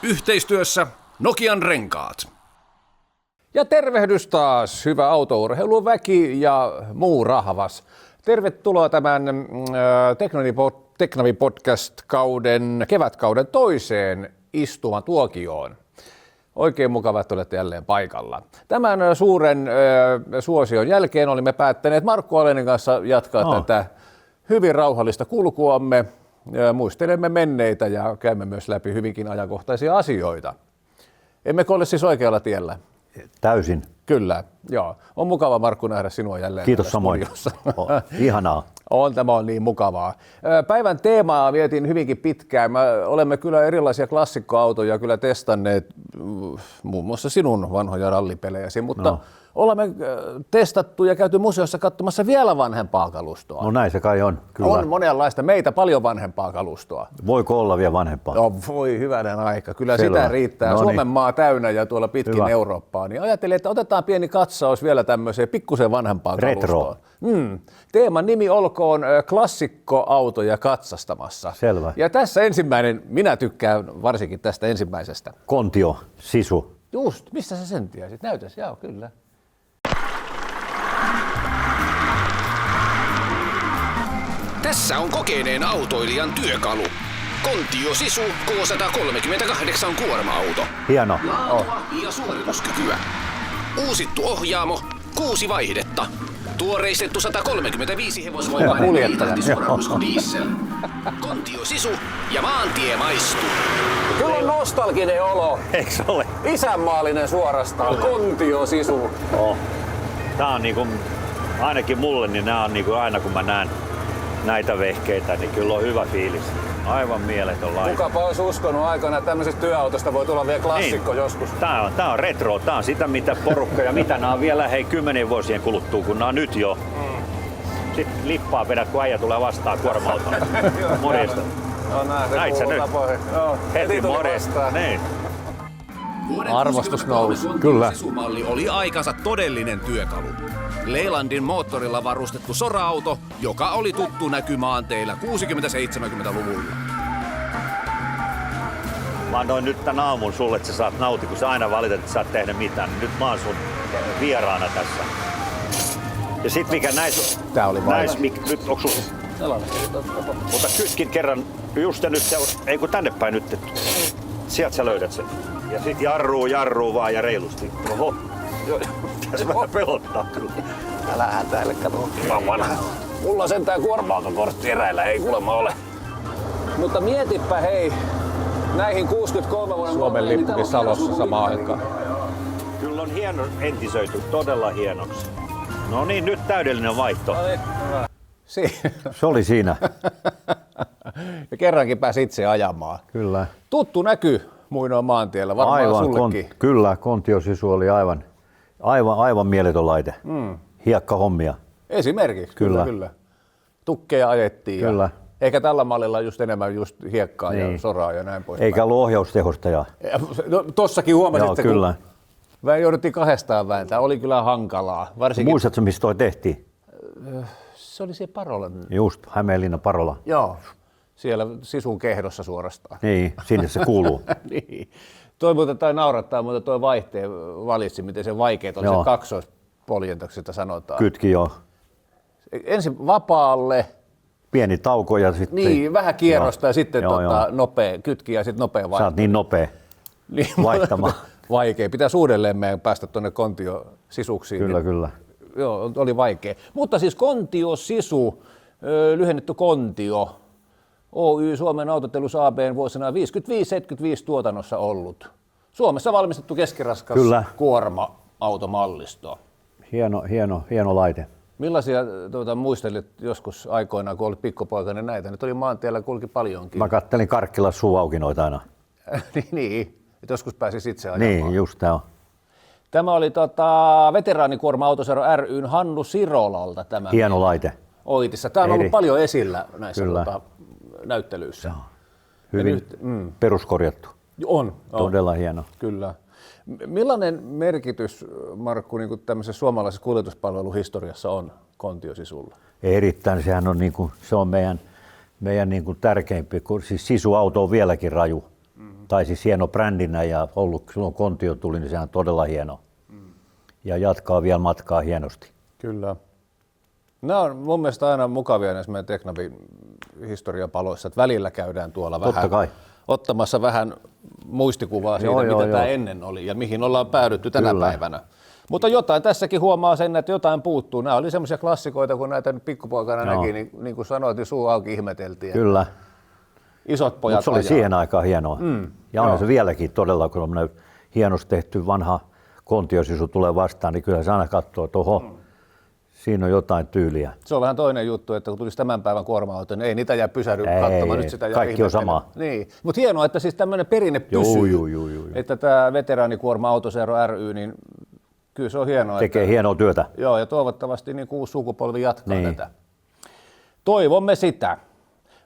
Yhteistyössä Nokian Renkaat. Ja tervehdys taas, hyvä autourheiluväki ja muu rahvas. Tervetuloa tämän Teknavi-podcast-kauden, kevätkauden toiseen istumatuokioon. Oikein mukava, että olette jälleen paikalla. Tämän suuren suosion jälkeen olimme päättäneet Markku Alenin kanssa jatkaa tätä hyvin rauhallista kulkuamme. Muistelemme menneitä ja käymme myös läpi hyvinkin ajankohtaisia asioita. Emmekö ole siis oikealla tiellä? Täysin. Kyllä, joo. On mukava, Markku, nähdä sinua jälleen. Kiitos samoin. Ihanaa. Tämä on niin mukavaa. Päivän teemaa vietin hyvinkin pitkään. Olemme kyllä erilaisia klassikkoautoja kyllä testanneet, muun muassa sinun vanhoja rallipelejäsi, mutta olemme testattu ja käyty museossa katsomassa vielä vanhempaa kalustoa. No näin se kai on, kyllä. On monenlaista, meitä paljon vanhempaa kalustoa. Voiko olla vielä vanhempaa? No voi hyvänen aika, kyllä Selvä. Sitä riittää. No niin. Suomen maa täynnä ja tuolla pitkin Hyvä. Eurooppaa. Niin ajattelin, että otetaan pieni katsaus vielä tämmöiseen pikkusen vanhempaan kalustoon. Teeman nimi olkoon klassikkoautoja katsastamassa. Selvä. Ja tässä ensimmäinen, minä tykkään varsinkin tästä ensimmäisestä. Kontio, Sisu. Just, missä sä sen tiesit? Näytäs, joo, kyllä. Tässä on kokeneen autoilijan työkalu. Kontio Sisu K138 kuorma-auto. Hieno. Laatua ja suorituskykyä. Uusittu ohjaamo, 6 vaihdetta. Tuoreistettu 135 hevosvoimainen liitahtissuoratusku diesel. Kontio Sisu ja maantie maistuu. Kyllä on nostalginen olo. Eiks ole? Isänmaallinen suorastaan. Kontio Sisu. Tää on niinku, ainakin mulle, niin nää on niinku aina kun mä näen näitä vehkeitä, niin kyllä on hyvä fiilis. Aivan mieletön laite. Kukapa olisi uskonut aikana, että tämmöisestä työautosta voi tulla vielä klassikko joskus. Tää on retro, tää on sitä mitä porukka ja mitä nää on vielä 10 vuosien kuluttua, kun nää on nyt jo. Sitten lippaa vedät, kun äijä tulee vastaan kuorma-autolla. Morjesta. Näit sä nyt? Heti morjesta. Niin. Arvostus nousi. Kyllä. Sisumalli oli aikansa todellinen työkalu. Leylandin moottorilla varustettu sora-auto, joka oli tuttu näky maanteillä 60-70-luvulla. Mä annoin nyt tän aamun sulle, että sä saat nauti, kun sä aina valitat, että sä saat tehdä mitään. Nyt mä oon sun vieraana tässä. Ja sit mikä Tää oli nyt onks sulla? Mutta kytkin kerran, just nyt se, ei kun tänne päin nyt, sieltä sä löydät sen. Ja sit jarruu vaan ja reilusti. Oho. Tässä vähän pelottaa kyllä. Älä hätäile, kato. Mulla sentään kuorma-autokortti eräillä ei kuulemma ole. Mutta mietipä hei, näihin 63 vuoden Suomen lippukin Salossa samaan aikaan. Kyllä on hieno entisöity, todella hienoksi. No niin, nyt täydellinen vaihto. Se oli siinä. Ja kerrankin pääsi itse ajamaan. Kyllä. Tuttu näky muinoin maantiellä, varmaan sullekin. Kyllä, Kontio Sisu oli aivan mieletön laite. Hiekkahommia. Esimerkiksi, kyllä. Tukkeja ajettiin. Kyllä. Ja eikä tällä mallilla just enemmän just hiekkaa ja soraa ja näin pois. Eikä ollut ohjaustehostajaa. No, tossakin huomasit, että kyllä. kun jouduttiin kahdestaan vääntää, oli kyllä hankalaa. Varsinkin... Muistatko, missä toi tehtiin? Se oli se Parola. Just, Hämeenlinna Parola. Joo, siellä Sisun kehdossa suorastaan. Niin, sinne se kuuluu. Niin. Toi muuten tai naurattaa, mutta toi vaihteen valitsi, miten se vaikeet on, se kaksoispoljentoksesta sanotaan. Kytki joo. Ensin vapaalle. Pieni tauko ja sitten... Niin, vähän kierrosta ja sitten nopea kytki ja sitten nopea vaihto. Sä oot niin nopea vaihtamaan. Vaikea. Pitäisi uudelleen meidän päästä tuonne Kontio Sisuksiin. Kyllä. Joo, oli vaikea. Mutta siis Kontio Sisu, lyhennetty Kontio, Oy Suomen Autotellus AB:n vuosina 55-75 tuotannossa ollut. Suomessa valmistettu keskiraskas kuorma-automallisto. Hieno laite. Millaisia muistelit joskus aikoinaan, kun olit pikkupoikainen näitä? Nyt oli maantiellä, kulki paljonkin. Mä kattelin Karkkilassa suuaukinoita aina. niin, että joskus pääsis itse ajamaan. Niin, just tää on. Tämä oli veteraanikuorma-autosaro ryn Hannu Sirolalta tämä. Hieno laite. Oitissa. Tämä on ollut paljon esillä näissä näyttelyissä. Joo. Hyvin peruskorjattu. On. Todella hieno. Kyllä. Millainen merkitys, Markku, niin kuin tämmöisessä suomalaisessa kuljetuspalveluhistoriassa on Kontio Sisulla? Erittäin. Sehän on, se on meidän niin kuin tärkeimpi. Siis Sisu-auto on vieläkin raju. Tai siis hieno brändinä ja ollut silloin Kontio tuli, niin sehän on todella hieno. Ja jatkaa vielä matkaa hienosti. Kyllä. Nämä on mun mielestä aina mukavia näissä meidän Teknabin historiapaloissa, että välillä käydään tuolla vähän ottamassa vähän muistikuvaa siitä, mitä tämä ennen oli ja mihin ollaan päädytty tänä päivänä. Mutta jotain tässäkin huomaa sen, että jotain puuttuu. Nämä oli semmoisia klassikoita, kun näitä nyt pikkupoikana näki, niin kuin sanoit, niin suu auki ihmeteltiin. Kyllä. Isot pojat Mut se oli siihen aikaan hienoa. Ja on se vieläkin todella, kun on hienosti tehty vanha Kontio-sisu tulee vastaan, niin kyllä se aina katsoo, että oho, siinä on jotain tyyliä. Se on vähän toinen juttu, että kun tulisi tämän päivän kuorma-auto, niin ei niitä jää pysähdy katsomaan. Nyt sitä kaikki on sama. Niin. Mutta hienoa, että siis tämmöinen perinne pysyy. Että tämä veteraanikuorma-auto Zero ry, niin kyllä se on hienoa. Tekee hienoa työtä. Joo, ja toivottavasti niin uusi sukupolvi jatkaa tätä. Toivomme sitä.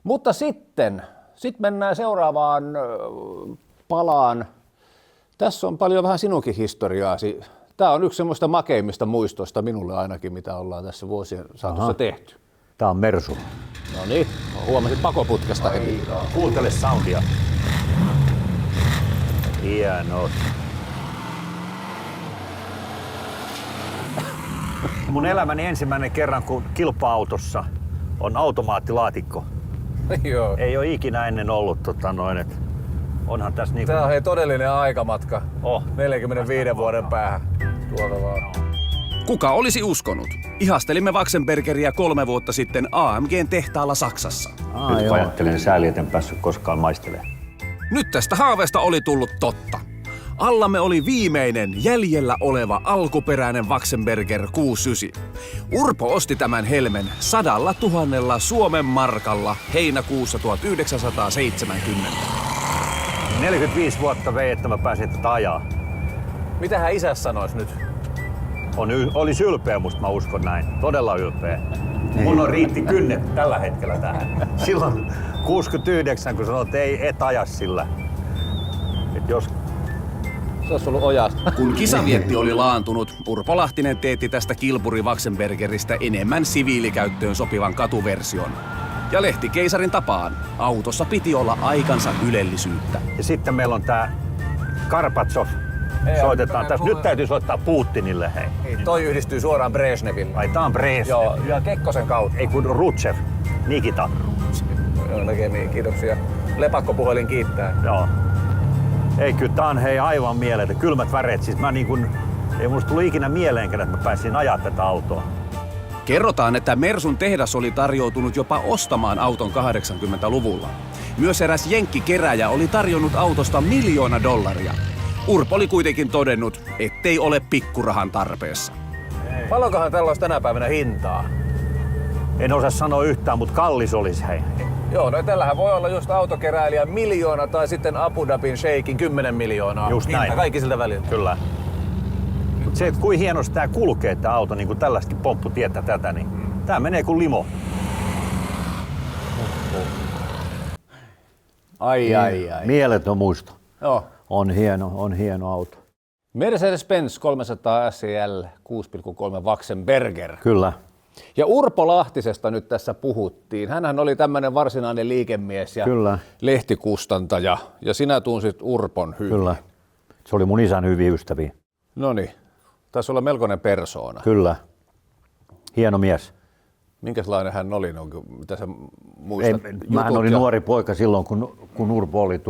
Mutta sitten mennään seuraavaan palaan. Tässä on paljon vähän sinunkin historiaasi. Tämä on yksi semmoista makeimmista muistoista minulle ainakin, mitä ollaan tässä vuosien saatossa tehty. Tämä on Mersu. No niin, huomasin pakoputkesta heti. Kuuntele soundia. Hienoa. Mun elämäni ensimmäinen kerran, kun kilpa-autossa on automaattilaatikko. Joo. Ei ole ikinä ennen ollut että onhan tässä niinku... Tämä on hei todellinen aikamatka. 45 vuoden päähän. Tuolta vaan. Kuka olisi uskonut? Ihastelimme Waxenbergeria 3 vuotta sitten AMGn tehtaalla Saksassa. Nyt ajattelin sääli, etten päässyt koskaan maistelemaan. Nyt tästä haaveesta oli tullut totta. Allamme oli viimeinen jäljellä oleva alkuperäinen Waxenberger 69. Urpo osti tämän helmen 100 000 Suomen markalla heinäkuussa 1970. 45 vuotta vei, että mä pääsin tätä ajaa. Mitähän isä sanoisi nyt? Olisi ylpeä musta, mä uskon näin. Todella ylpeä. Mun on riitti kynnet tällä hetkellä tähän. Silloin 69, kun sanoit, että et aja sillä. Et jos... Se olisi ollut ojasta. Kun kisavietti oli laantunut, Urpo Lahtinen teetti tästä kilpuri Waxenbergeristä enemmän siviilikäyttöön sopivan katuversion. Ja lehtikeisarin tapaan autossa piti olla aikansa ylellisyyttä. Ja sitten meillä on tää Karpatsov. Soitetaan tässä. Nyt täytyy soittaa Putinille, hei. Toi yhdistyy suoraan Brezhneville. Ai tää on Brezhnev. Joo, ja Kekkosen kautta. Ei kun Rutschev. Nikita. Joo, näkemiin. Kiitoksia. Lepakkopuhelin kiittää. Joo. Ei, kyllä tää on hei aivan mieletön. Kylmät väreet. Siis mä niin kun, ei musta tullut ikinä mieleenkään, että mä pääsin ajaa tätä autoa. Kerrotaan, että Mersun tehdas oli tarjoutunut jopa ostamaan auton 80-luvulla. Myös eräs jenkkikeräjä oli tarjonnut autosta $1 miljoona. Urpo oli kuitenkin todennut, ettei ole pikkurahan tarpeessa. Paljonkohan tällä olisi tänä päivänä hintaa? En osaa sanoa yhtään, mutta kallis olisi hei. Joo, no tällähän voi olla just autokeräilijä 1 miljoona tai sitten Abu Dhabin sheikin 10 miljoonaa. Just näin. Kaikki siltä väliltä. Kyllä. Mut se, että kuin hienosti tää kulkee tää auto, niin kuin tällaistakin pompputietä tätä, niin tää menee kuin limo. Ai. Mieletön muisto. Joo. On hieno auto. Mercedes-Benz 300 SEL 6,3 Waxenberger. Kyllä. Ja Urpo Lahtisesta nyt tässä puhuttiin. Hänhän oli tämmöinen varsinainen liikemies ja lehtikustantaja. Ja sinä tunsit Urpon hyvin. Kyllä. Se oli mun isän hyviä ystäviä. Noniin. Taisi olla melkoinen persoona. Kyllä. Hieno mies. Minkälainen hän oli? Mitä sä muistat? Mähän olin nuori poika silloin, kun Urpo oli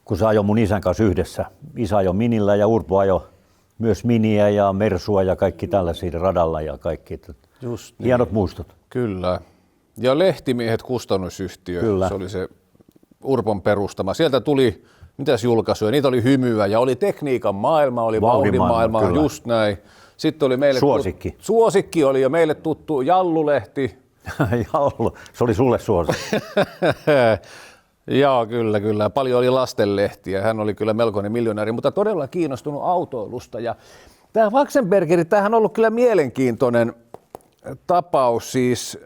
kun se ajoi mun isän kanssa yhdessä. Isä ajoi Minillä ja Urpo ajoi myös Miniä ja Mersua ja kaikki tällaisia radalla ja kaikki. Just niin. Hienot muistot. Kyllä. Ja Lehtimiehet kustannusyhtiö, Kyllä. Se oli se Urpon perustama. Sieltä tuli, mitäs julkaisuja, niitä oli Hymyä ja oli Tekniikan maailma, oli Vauhdimaailma, just näin. Sitten oli meille Suosikki. Suosikki oli ja meille tuttu Jallu-lehti. Jallu, se oli sulle suosikki. Joo, kyllä. Paljon oli lastenlehtiä. Hän oli kyllä melkoinen miljonääri, mutta todella kiinnostunut autoilusta. Ja tämä Waxenbergeri, tämähän on ollut kyllä mielenkiintoinen tapaus. Siis,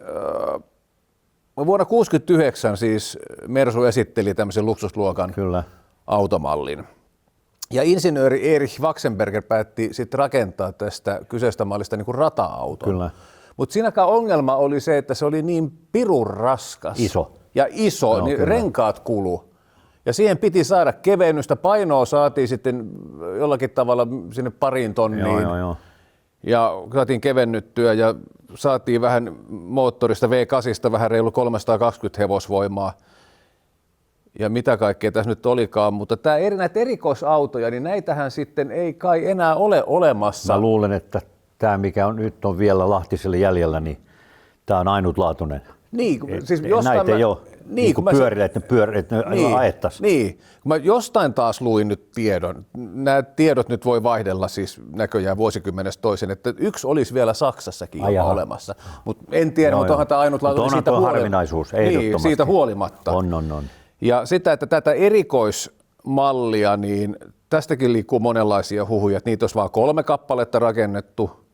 vuonna 1969 siis Mersu esitteli tämmöisen luksusluokan automallin. Ja insinööri Erich Waxenberger päätti sitten rakentaa tästä kyseistä mallista niin kuin rata-auton. Kyllä. Mutta siinäkään ongelma oli se, että se oli niin pirun raskas. Iso. Ja iso, no, niin kyllä. renkaat kulu. Ja siihen piti saada kevennystä, painoa saatiin sitten jollakin tavalla sinne 2 tonniin. Joo. Ja saatiin kevennyttyä ja saatiin vähän moottorista V8 vähän reilu 320 hevosvoimaa. Ja mitä kaikkea tässä nyt olikaan, mutta näitä erikoisautoja, niin näitähän sitten ei kai enää ole olemassa. Mä luulen, että tämä mikä nyt on vielä Lahtiselle jäljellä, niin tämä on ainutlaatuinen. Niin, siis näitä ei ole niin pyörillä, että ne ajettaisiin. Niin, kun mä jostain taas luin nyt tiedon, nämä tiedot nyt voi vaihdella siis näköjään vuosikymmenestä toisen, että yksi olisi vielä Saksassakin olemassa, mutta en tiedä, mutta onhan tämä ainutlaatuinen siitä harvinaisuus, ehdottomasti. Niin, siitä huolimatta. On. Ja sitä, että tätä erikoismallia, niin tästäkin liikkuu monenlaisia huhuja, että niitä olisi vain 3 kappaletta rakennettu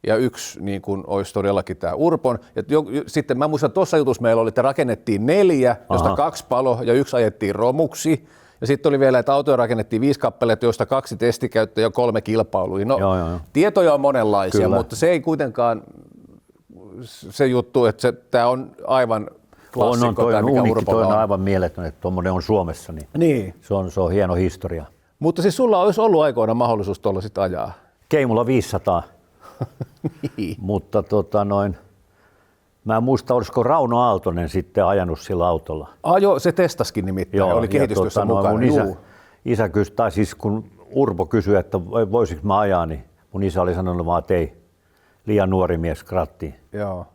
ja yksi niin kuin olisi todellakin tämä Urpon. Ja sitten mä muistan, tuossa jutussa meillä oli, että rakennettiin 4, josta 2 palo ja 1 ajettiin romuksi. Ja sitten oli vielä, että autoja rakennettiin 5 kappaletta, joista 2 testikäyttöä ja 3 kilpailua. No, joo. Tietoja on monenlaisia, kyllä, mutta se ei kuitenkaan se juttu, että tämä on aivan klassikko. Toi on mikä unikki, Urpolla toi on aivan mieletön, että tuommoinen on Suomessa. Niin. Se on hieno historia. Mutta siis sulla olisi ollut aikoina mahdollisuus tuolla sitten ajaa. Keimulla 500. Niin. Mutta mä en muista, olisiko Rauno Aaltonen sitten ajanut sillä autolla. Joo, se testaskin nimittäin, oli kehitystyössä mukana. Mun isä kysyi, tai siis kun Urpo kysyi, että voisinko mä ajaa, niin mun isä oli sanonut vaan, että ei, liian nuori mies krattiin. Joo,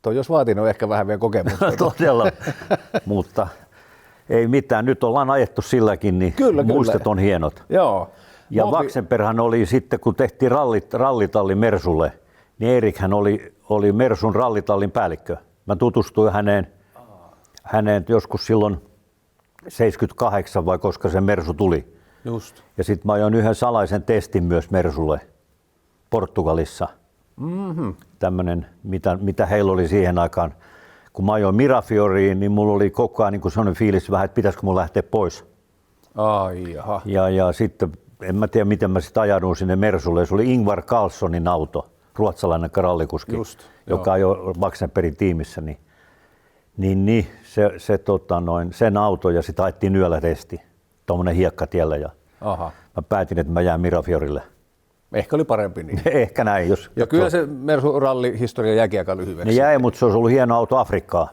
toi jos vaatinut ehkä vähän vielä kokemusta. Todella, mutta ei mitään, nyt ollaan ajettu silläkin, niin kyllä. Muistot on hienot. Joo. Ja Vaksenperhän oli sitten, kun tehtiin rallitalli Mersulle, niin Eerikhän oli Mersun rallitallin päällikkö. Mä tutustuin häneen joskus silloin 78 vai koska se Mersu tuli. Just. Ja sitten mä ajoin yhden salaisen testin myös Mersulle Portugalissa. Mm-hmm. Tämmönen, mitä heillä oli siihen aikaan. Kun mä ajoin Mirafioriin, niin mulla oli koko ajan niin sellainen fiilis vähän, että pitäisikö mun lähteä pois. Ai jaha. Ja sitten en mä tiedä, miten mä sitten ajaudun sinne Mersulle. Se oli Ingvar Carlssonin auto, ruotsalainen rallikuski, joka ajoi Vaksenperin tiimissä. Sen auto ja sitten ajettiin yöllä testi, tuommoinen hiekkatiellä. Ja mä päätin, että mä jään Mirafiorille. Ehkä oli parempi niin. Ehkä näin. Ja kyllä se Mersu-ralli-historia jäi aika lyhyeksi. Ne jäi, mutta se olisi ollut hieno auto Afrikkaan.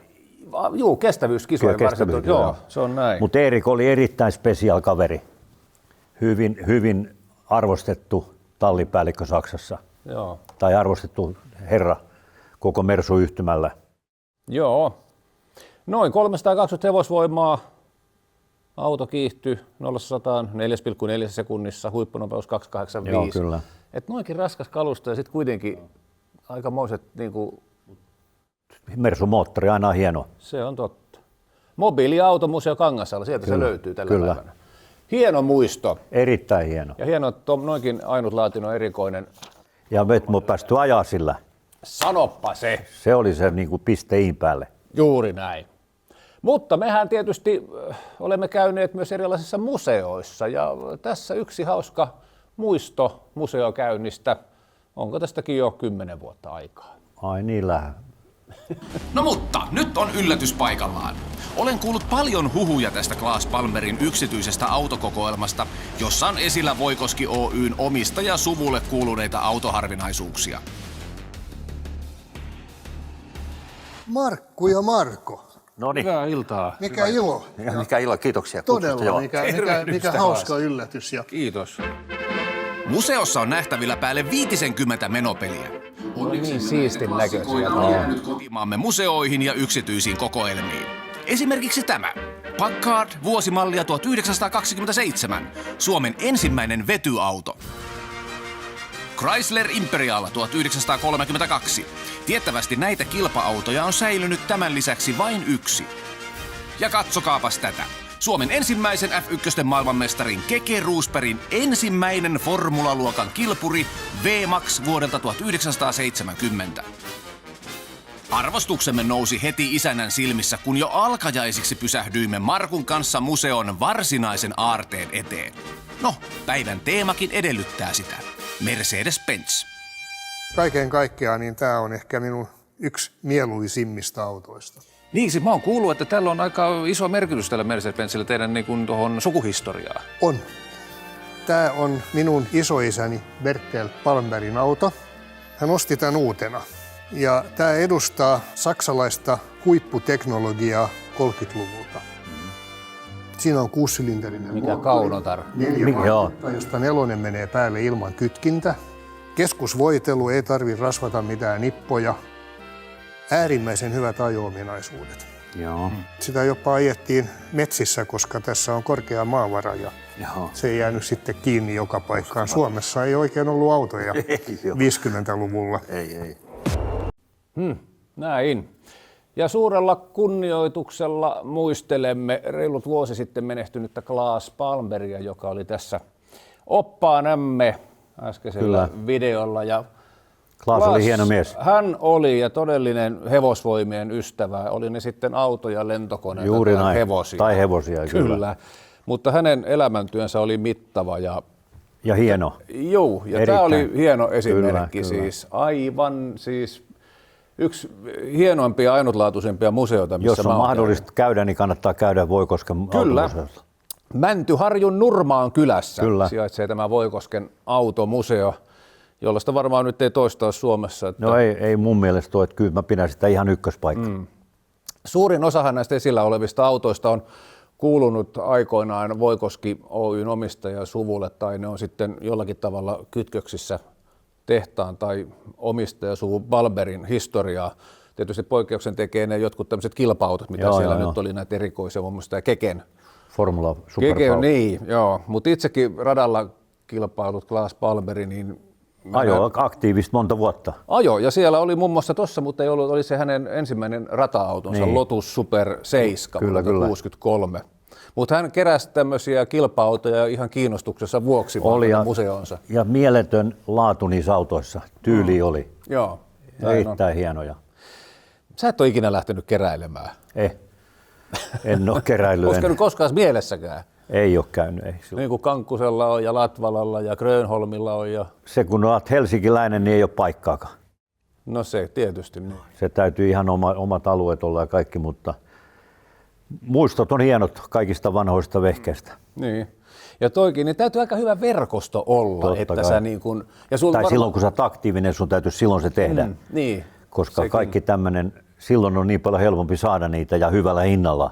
Joo, kestävyyskisojen varsin. Joo, se on näin. Mutta Erik oli erittäin special kaveri. Hyvin arvostettu tallipäällikkö Saksassa. Joo. Tai arvostettu herra koko Mersu-yhtymällä. Joo. Noin 320 hevosvoimaa. Auto kiihtyi 0-100 4,4 sekunnissa, huippunopeus 285. Joo, kyllä. Et noinkin raskas kalusto ja sitten kuitenkin aikamoiset niinku... Mersu-moottori aina on hieno. Se on totta. Mobiiliautomuseo Kangasalla, sieltä kyllä, se löytyy tällä päivänä. Hieno muisto. Erittäin hieno. Ja hieno, että noinkin ainutlaatuinen erikoinen. Ja me emme päästy ajaa sillä. Sanoppa se. Se oli se niin kuin pisteiin päälle. Juuri näin. Mutta mehän tietysti olemme käyneet myös erilaisissa museoissa ja tässä yksi hauska muisto museokäynnistä. Onko tästäkin jo 10 vuotta aikaa? Ai niin lähe. No mutta, nyt on yllätys paikallaan. Olen kuullut paljon huhuja tästä Klaas Palmerin yksityisestä autokokoelmasta, jossa on esillä Voikoski Oyn omistaja suvulle kuuluneita autoharvinaisuuksia. Markku ja Marko. Noniin. Hyvää iltaa. Mikä ilo. Mikä ilo, kiitoksia. Todella, mikä hauska yllätys. Ja... Kiitos. Museossa on nähtävillä päälle 50 menopeliä. Niin siistin näköisiä. On jäänyt kotimaamme museoihin ja yksityisiin kokoelmiin. Esimerkiksi tämä. Packard vuosimallia 1927. Suomen ensimmäinen vetyauto. Chrysler Imperial 1932. Tiettävästi näitä kilpa-autoja on säilynyt tämän lisäksi vain yksi. Ja katsokaapas tätä. Suomen ensimmäisen F1 maailmanmestarin Keke Rosbergin ensimmäinen formulaluokan kilpuri V-Max vuodelta 1970. Arvostuksemme nousi heti isännän silmissä, kun jo alkajaisiksi pysähdyimme Markun kanssa museon varsinaisen aarteen eteen. No, päivän teemakin edellyttää sitä. Mercedes-Benz. Kaiken kaikkiaan niin tämä on ehkä minun yksi mieluisimmista autoista. Niin, siis mä oon kuullut, että tällä on aika iso merkitys tällä Mercedes-Benzillä teidän niin kuin tuohon sukuhistoriaan. On. Tämä on minun isoisäni Bertel Palmbergin auto. Hän osti tämän uutena. Ja tämä edustaa saksalaista huipputeknologiaa 30-luvulta. Siinä on 6-sylinterinen Mikä kaunotar. 4 josta 4 menee päälle ilman kytkintä. Keskusvoitelu, ei tarvitse rasvata mitään nippoja. Äärimmäisen hyvät ajo-ominaisuudet. Joo. Sitä jopa ajettiin metsissä, koska tässä on korkea maavara ja se ei jäänyt sitten kiinni joka paikkaan. Suomessa ei oikein ollut autoja 50-luvulla. Ei. Näin. Ja suurella kunnioituksella muistelemme reilut vuosi sitten menehtynyttä Klaas Palmbergia, joka oli tässä oppaanamme äskeisellä videolla. Ja Klaas oli hieno mies. Hän oli ja todellinen hevosvoimien ystävä, oli ne sitten autoja, lentokoneita Juuri tai näin. hevosia. Tai hevosia, kyllä. Mutta hänen elämäntyönsä oli mittava ja hieno. Joo, ja tämä oli hieno esimerkki, siis aivan siis yksi hienoimpia ja ainutlaatuisimpia museoita, missä Jos on mahdollista käydä, niin kannattaa käydä Voikosken automuseossa. Mäntyharjun Nurmaan kylässä Kyllä. sijaitsee tämä Voikosken automuseo, jollaista varmaan nyt ei toistaa Suomessa. Että No ei mun mielestä ole, että kyllä mä pidän sitä ihan ykköspaikkaa. Suurin osahan näistä esillä olevista autoista on kuulunut aikoinaan Voikoski Oyn omistajasuvulle tai ne on sitten jollakin tavalla kytköksissä tehtaan tai omistajasuvu Palmbergin historiaa. Tietysti poikkeuksen tekee ne jotkut tämmöiset kilpa-autot, mitä siellä nyt oli näitä erikoisia, muun muassa tämä Keken. Formula Superpower. Niin, joo. Mutta itsekin radalla kilpailut Klaas Palmberg, niin Ajo aktiivista monta vuotta. Ajo, ja siellä oli muun muassa tossa, mutta ei ollut, oli se hänen ensimmäinen rata-autonsa, Niin. Lotus Super 7 Kyllä, vuonna 63. Mutta hän keräsi tämmöisiä kilpa-autoja ihan kiinnostuksessa vuoksi museoonsa. Ja mieletön laatu niissä autoissa. Tyyli oli. Joo. Erittäin hienoja. Sä et ole ikinä lähtenyt keräilemään. En ole keräillyt. Olisiko nyt koskaan mielessäkään? Ei ole käynyt. Ei. Niin kuin Kankkusella on ja Latvalalla ja Grönholmilla on. Ja Se kun olet helsinkiläinen, niin ei ole paikkaakaan. no se tietysti. Niin. Se täytyy ihan omat alueet olla ja kaikki, mutta muistot on hienot kaikista vanhoista vehkeistä. Niin. Ja toikin, niin täytyy aika hyvä verkosto olla, Totta että kai. sä niin kuin... Tai silloin kun sä oot aktiivinen, sun täytyy silloin se tehdä. Niin. Koska Sekin. kaikki tämmöinen, silloin on niin paljon helpompi saada niitä ja hyvällä hinnalla.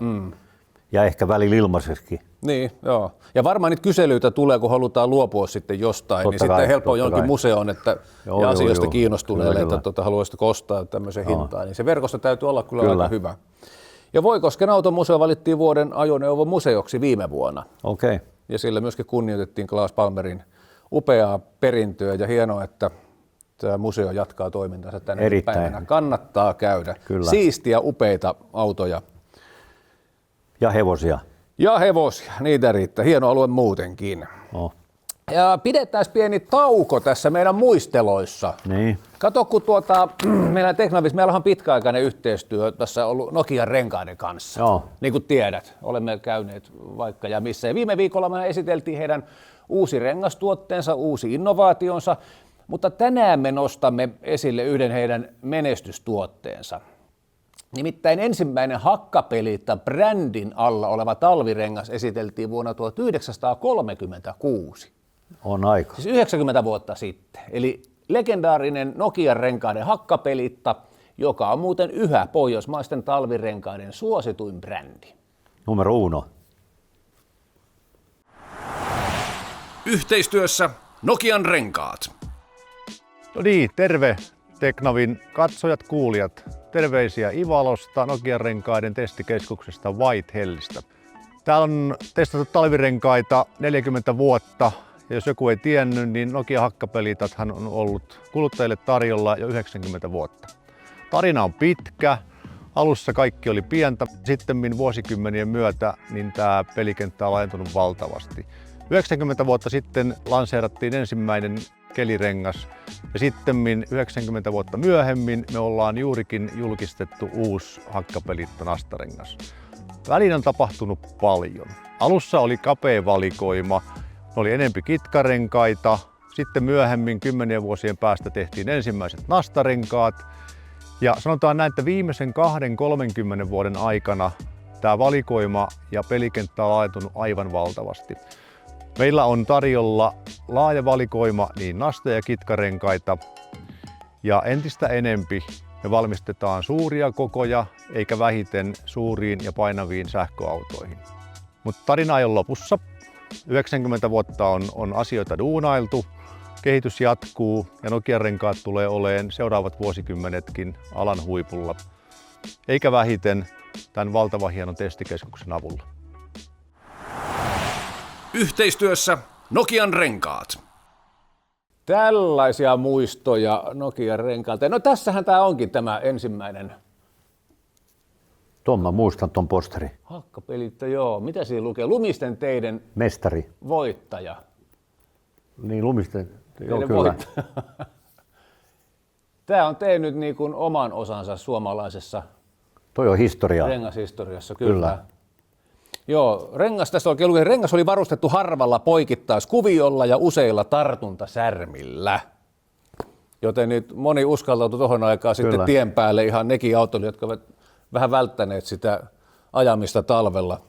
Ja ehkä välillä ilmaiseksi. Niin, joo. Ja varmaan niitä kyselyitä tulee, kun halutaan luopua sitten jostain, Totta niin sitten kai, helppo totta jonkin kai. museoon, että Joo, ja asioista joo. kiinnostuneille, Kyllä, että haluaisitko ostaa tämmöisen hintaan, niin se verkosto täytyy olla kyllä aika hyvä. Ja Voikosken automuseo valittiin vuoden ajoneuvomuseoksi viime vuonna. Okei. Ja sillä myöskin kunnioitettiin Klaas Palmbergin upeaa perintöä ja hienoa, että tämä museo jatkaa toimintansa tänä Erittäin. päivänä. Kannattaa käydä. Kyllä. Siistiä, upeita autoja. Ja hevosia. Ja hevosia, niitä riittää. Hieno alue muutenkin. Oh. Ja pidetään pieni tauko tässä meidän muisteloissa. Niin. Kato, kun meillä Teknavis, meillä on pitkäaikainen yhteistyö tässä ollut Nokian renkaiden kanssa. Joo. Niin kuin tiedät, olemme käyneet vaikka ja missä. Ja viime viikolla me esiteltiin heidän uusi rengastuotteensa, uusi innovaationsa, mutta tänään me nostamme esille yhden heidän menestystuotteensa. Nimittäin ensimmäinen Hakkapeliitta brändin alla oleva talvirengas esiteltiin vuonna 1936. On aika. Siis 90 vuotta sitten. Eli legendaarinen Nokian renkaiden Hakkapeliitta, joka on muuten yhä pohjoismaisten talvirenkaiden suosituin brändi. Numero 1. Yhteistyössä Nokian renkaat. No niin, terve Teknavin katsojat, kuulijat. Terveisiä Ivalosta, Nokian renkaiden testikeskuksesta Whitehellistä. Täällä on testattu talvirenkaita 40 vuotta. Ja jos joku ei tiennyt, niin Nokian Hakkapeliitathan on ollut kuluttajille tarjolla jo 90 vuotta. Tarina on pitkä. Alussa kaikki oli pientä. Sitten vuosikymmenien myötä niin tämä pelikenttä on laajentunut valtavasti. 90 vuotta sitten lanseerattiin ensimmäinen kelirengas ja sitten 90 vuotta myöhemmin me ollaan juurikin julkistettu uusi Hakkapeliitta nastarengas. Väliin on tapahtunut paljon. Alussa oli kapea valikoima, oli enempi kitkarenkaita, sitten myöhemmin 10 vuosien päästä tehtiin ensimmäiset nastarenkaat Ja sanotaan näin, että viimeisen 20-30 vuoden aikana tämä valikoima ja pelikenttä on laajentunut aivan valtavasti. Meillä on tarjolla laaja valikoima niin nasta- ja kitkarenkaita ja entistä enempi me valmistetaan suuria kokoja eikä vähiten suuriin ja painaviin sähköautoihin. Mutta tarina ei ole lopussa. 90 vuotta on asioita duunailtu, kehitys jatkuu ja Nokian renkaat tulee olemaan seuraavat vuosikymmenetkin alan huipulla. Eikä vähiten tämän valtavan hienon testikeskuksen avulla. Yhteistyössä Nokian renkaat. Tällaisia muistoja Nokian renkaalta. No tässähän tämä onkin tämä ensimmäinen Tuon mä muistan ton posteri. hakkapelit. Joo, mitä siinä lukee? Lumisten teiden Mestari. voittaja. Niin lumisten, joo Teidän kyllä. voittaja. Tämä on tehnyt niin kuin oman osansa suomalaisessa Toi on historiaa. rengashistoriassa. Kyllä. Kyllä. Joo, rengas, tässä oikein lukee, rengas oli varustettu harvalla poikittaiskuviolla ja useilla tartuntasärmillä. Joten nyt moni uskaltautui tuohon aikaan sitten Kyllä. tien päälle ihan nekin autoilijat, jotka ovat vähän välttäneet sitä ajamista talvella.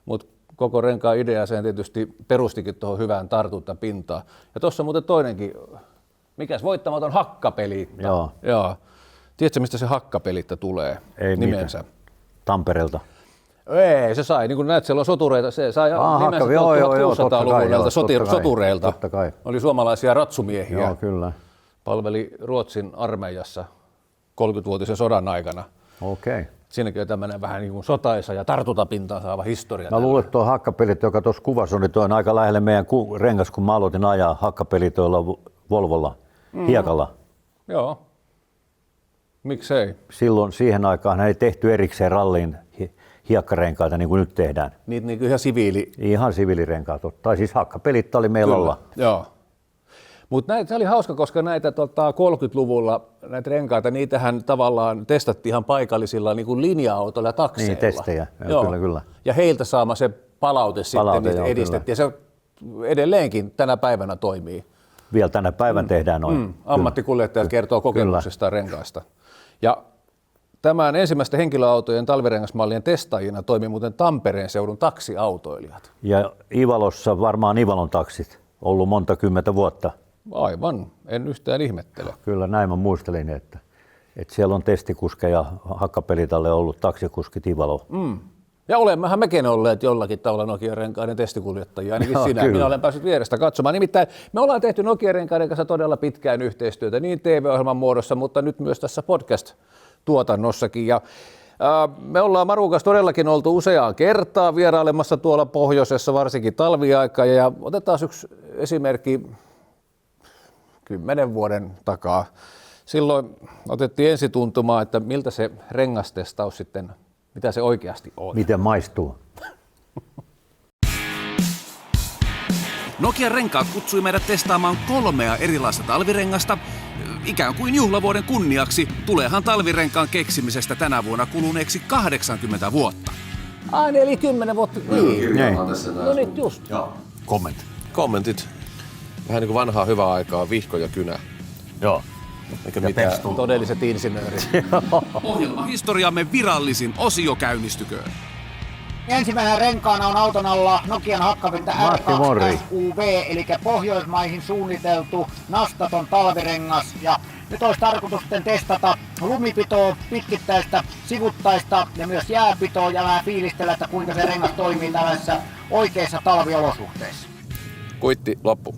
Mutta koko renkaan idea sen tietysti perustikin tuohon hyvään tartuntapintaan. Ja tuossa on muuten toinenkin, mikäs voittamaton hakkapelitta. Joo. Tiedätkö, mistä se hakkapelitta tulee Ei nimensä? mitään. Tampereelta. Ei, se sai, niin kuin näet, siellä on sotureita, se sai nimensä joo, 1600-luvun näiltä sotureilta. Totta kai. Oli suomalaisia ratsumiehiä, Joo, kyllä. palveli Ruotsin armeijassa 30-vuotisen sodan aikana. Okei. Siinäkin on tämmöinen vähän niin kuin sotaisa ja tartuntapintaan saava historia. Mä luulen, että tuo hakkapelit, joka tuossa kuvassa on, niin tuo on aika lähelle meidän rengas, kun mä aloitin ajaa hakkapelit tuolla Volvolla, hiekalla. Joo. Miksei? Silloin siihen aikaan ei tehty erikseen ralliin hiekkarenkaita niin kuin nyt tehdään. Niitä niin kuin ihan siviili. Ihan siviilirenkaat. Tai siis hakkapelit oli meillä olla. Joo. Mutta se oli hauska, koska näitä 30-luvulla näitä renkaita, niitähän tavallaan testattiin ihan paikallisilla niin kuin linja-autoilla ja takseilla. Niin, testejä. Joo, kyllä. Ja heiltä saama se palaute sitten niitä joo, edistettiin. Ja se edelleenkin tänä päivänä toimii. Vielä tänä päivän tehdään noin. Ammattikuljettajat kertoo kokemuksestaan renkaista. Ja tämän ensimmäisten henkilöautojen talvirengasmallien testaajina toimi muuten Tampereen seudun taksiautoilijat. Ja Ivalossa varmaan Ivalon taksit ollut monta kymmentä vuotta. Aivan, en yhtään ihmettele. Kyllä näin mä muistelin, että siellä on testikuskeja hakkapelitalle ollut taksikuskit Ivalo. Ja olemmehan mekin olleet jollakin tavalla Nokian renkaiden testikuljettajia, ainakin Joo, sinä. kyllä. Minä olen päässyt vierestä katsomaan. Nimittäin me ollaan tehty Nokian renkaiden kanssa todella pitkään yhteistyötä, niin TV-ohjelman muodossa, mutta nyt myös tässä podcast-tuotannossakin. Ja me ollaan Marun kanssa todellakin oltu useaan kertaa vierailemassa tuolla pohjoisessa, varsinkin talviaikaa. Ja otetaan yksi esimerkki 10 vuoden takaa. Silloin otettiin ensituntumaa, että miltä se rengastestaus sitten, mitä se oikeasti on. Miten maistuu? Nokian renkaat kutsui meidät testaamaan 3 erilaista talvirengasta. Ikään kuin juhlavuoden kunniaksi tuleehan talvirenkaan keksimisestä tänä vuonna kuluneeksi 80 vuotta. Ai, eli 10 vuotta. Niin. No nyt just. Kommentit. Vähän niin kuin vanhaa hyvää aikaa, vihko ja kynä. Joo. Eikä mitään. Todelliset insinöörit. Ohjelmahistoriamme virallisin osio käynnistyköön. Ensimmäisenä renkaana on auton alla Nokian hakkapinta Matti Morri. R2 SUV, eli Pohjoismaihin suunniteltu nastaton talvirengas. Ja nyt olisi tarkoitus sitten testata lumipitoa, pitkittäistä, sivuttaista ja myös jääpitoa ja vähän fiilistellä, että kuinka se rengas toimii tällaisissa oikeissa talviolosuhteissa. Kuitti, loppu.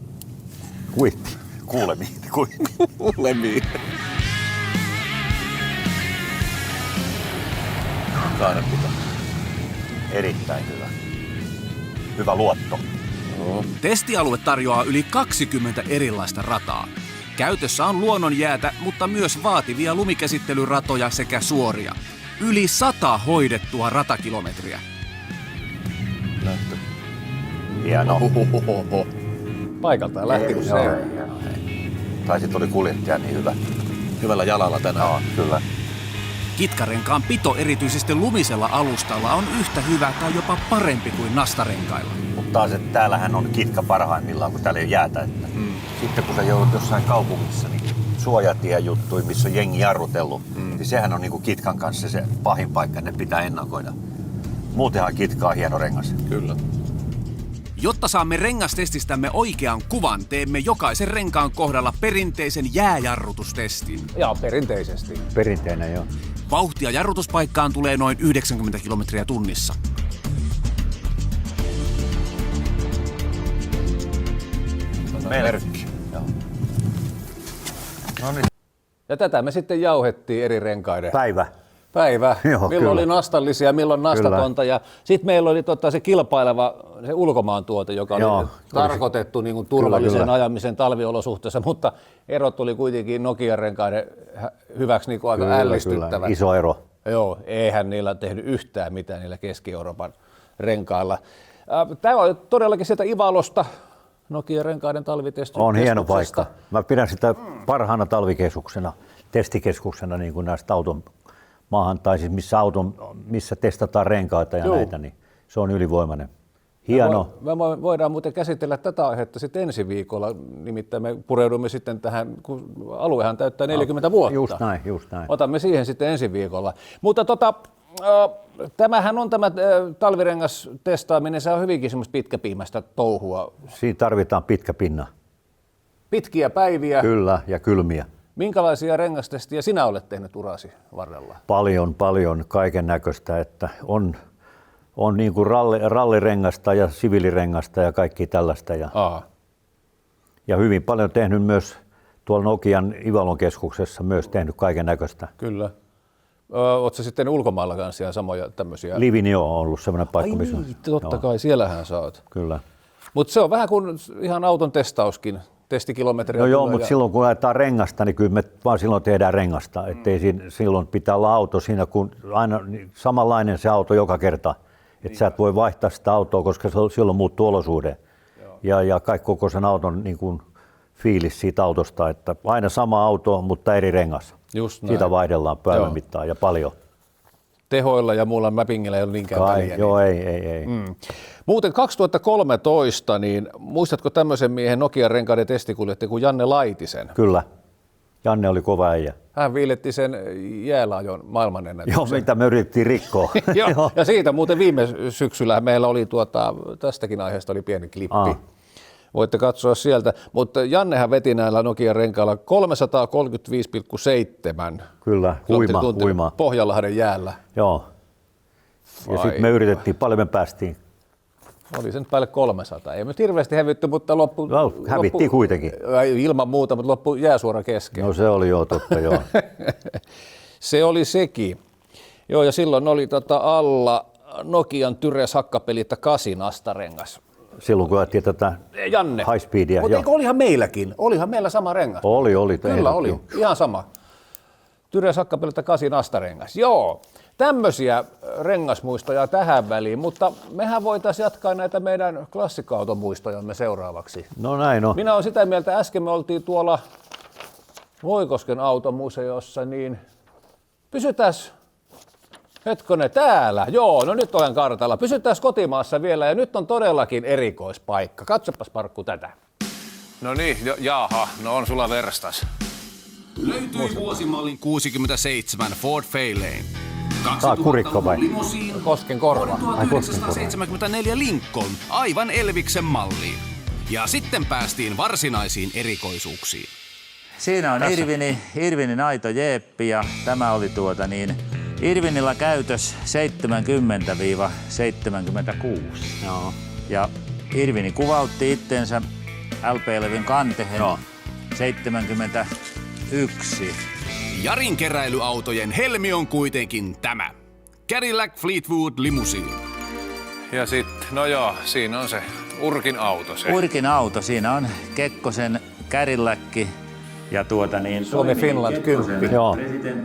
Kuitti. Kuulemiin. Erittäin hyvä. Hyvä luotto. Testialue tarjoaa yli 20 erilaista rataa. Käytössä on luonnonjäätä, mutta myös vaativia lumikäsittelyratoja sekä suoria. Yli 100 hoidettua ratakilometriä. Hieno. Paikaltaan lähti, kun se Tai sit oli kuljettaja niin hyvä. Hyvällä jalalla tänään. Joo, kyllä. Kitkarenkaan pito erityisesti lumisella alustalla on yhtä hyvä tai jopa parempi kuin nastarenkailla. Mutta taas, että täällähän on kitka parhaimmillaan, kun täällä ei ole jäätä. Että sitten kun sä joudut jossain kaupungissa, niin suojatiejuttuja, missä on jengi jarrutellut, niin sehän on niinku kitkan kanssa se pahin paikka, ne pitää ennakoida. Muutenhan kitka on hieno rengas. Kyllä. Jotta saamme rengastestistämme oikean kuvan, teemme jokaisen renkaan kohdalla perinteisen jääjarrutustestin. Ja perinteisesti. Perinteinen jo. Vauhtia jarrutuspaikkaan tulee noin 90 kilometriä tunnissa. Merkki. Joo. No niin. Ja tätä me sitten jauhettiin eri renkaiden. Päivä. Joo, milloin kyllä. oli nastallisia, milloin nastatonta. Ja sitten meillä oli se kilpaileva se ulkomaan tuote, joka oli tarkoitettu niin kuin turvallisen kyllä. ajamisen talviolosuhteessa, mutta erot oli kuitenkin Nokian renkaiden hyväksi niin kuin aika ällistyttävät. Kyllä. Iso ero. Joo, eihän niillä tehnyt yhtään mitään niillä Keski-Euroopan renkailla. Tämä on todellakin sieltä Ivalosta, Nokian renkaiden talvitestukset. On hieno paikka. Mä pidän sitä parhaana talvikeskuksena, testikeskuksena niin kuin näistä auton maahan, tai siis missä testataan renkaita ja näitä, niin se on ylivoimainen. Hieno. Me voidaan muuten käsitellä tätä aihetta sitten ensi viikolla, nimittäin me pureudumme sitten tähän, kun aluehan täyttää 40 vuotta. Just näin. Otamme siihen sitten ensi viikolla. Mutta tämähän on tämä talvirengas testaaminen, se on hyvinkin semmoista pitkäpiimäistä touhua. Siinä tarvitaan pitkä pinna. Pitkiä päiviä. Kyllä, ja kylmiä. Minkälaisia rengastestiä sinä olet tehnyt urasi varrella? Paljon kaiken näköistä, että on niin kuin rallirengasta ja siviilirengasta ja kaikki tällaista. Ja hyvin paljon tehnyt myös tuolla Nokian Ivalon keskuksessa myös tehnyt kaiken näköistä. Kyllä. Oletko sitten ulkomailla kanssa ja samoja tämmöisiä? Livini on ollut semmoinen paikka, missä... Totta kai, siellähän sä oot. Kyllä. Mutta se on vähän kuin ihan auton testauskin, testikilometriä. No joo, mutta silloin kun ajetaan rengasta, niin kyllä me vaan silloin tehdään rengasta. Ettei silloin pitää olla auto siinä, kun aina samanlainen se auto joka kerta. Että sä et voi vaihtaa sitä autoa, koska silloin muuttuu olosuhde. Ja kaikki koko sen auton niin kuin fiilis siitä autosta, että aina sama auto, mutta eri rengas. Just näin. Siitä vaihdellaan päivän mittaan ja paljon. Tehoilla ja muulla mappingilla ei ole niinkään väliä. Joo, ei. Muuten 2013, niin muistatko tämmöisen miehen Nokian renkaiden testikuljettajan kuin Janne Laitisen? Kyllä. Janne oli kova äijä. Hän viiletti sen jäälaajon maailmanennätyksen. Joo, mitä me yritettiin rikkoa. Joo, ja siitä muuten viime syksyllä meillä oli tästäkin aiheesta oli pieni klippi. Voitte katsoa sieltä, mutta Jannehän veti näillä Nokian renkailla 335,7. Kyllä, huima. Pohjanlahden jäällä. Joo. Ja sitten me yritettiin, paljon me päästiin. Oli sen päälle 300. Ei nyt hirveästi hävitty, mutta hävittiin kuitenkin. Ilman muuta, mutta loppu jääsuora kesken. No se oli totta joo. Se oli sekin. Joo, ja silloin oli alla Nokian Tyres Hakkapelitta 8 astarengas. Silloin kun ajettiin tätä Janne. high speedia. Mutta eikö olihan meilläkin? Olihan meillä sama rengas. Oli. Kyllä oli. Ihan sama. Tyres Hakkapelitta 8 astarengas. Joo. Tämmöisiä rengasmuistoja tähän väliin, mutta mehän voitaisiin jatkaa näitä meidän klassikko-automuistojamme seuraavaksi. No näin on. Minä olen sitä mieltä, äsken me oltiin tuolla Voikosken automuseossa, niin pysytäs hetkonen täällä. Joo, no nyt olen kartalla. Pysytäs kotimaassa vielä ja nyt on todellakin erikoispaikka. Katsopas Parkku tätä. No niin, jaha, no on sulla verstas. Löytyi vuosimallin 67 Ford Fairlane. Kurikko vai? Kosken korva. 1974 Lincoln, aivan Elviksen malliin. Ja sitten päästiin varsinaisiin erikoisuuksiin. Siinä on Irvinin aito jeeppi ja tämä oli Irvinillä käytös 70-76. Joo. Ja Irvini kuvautti itsensä LP-levyn kantehen 71. Jarin keräilyautojen helmi on kuitenkin tämä. Cadillac Fleetwood Limousine. Ja sitten, no joo, siinä on se Urkin auto. Urkin auto, siinä on Kekkosen Cadillac ja Suomi Finland 10. Joo.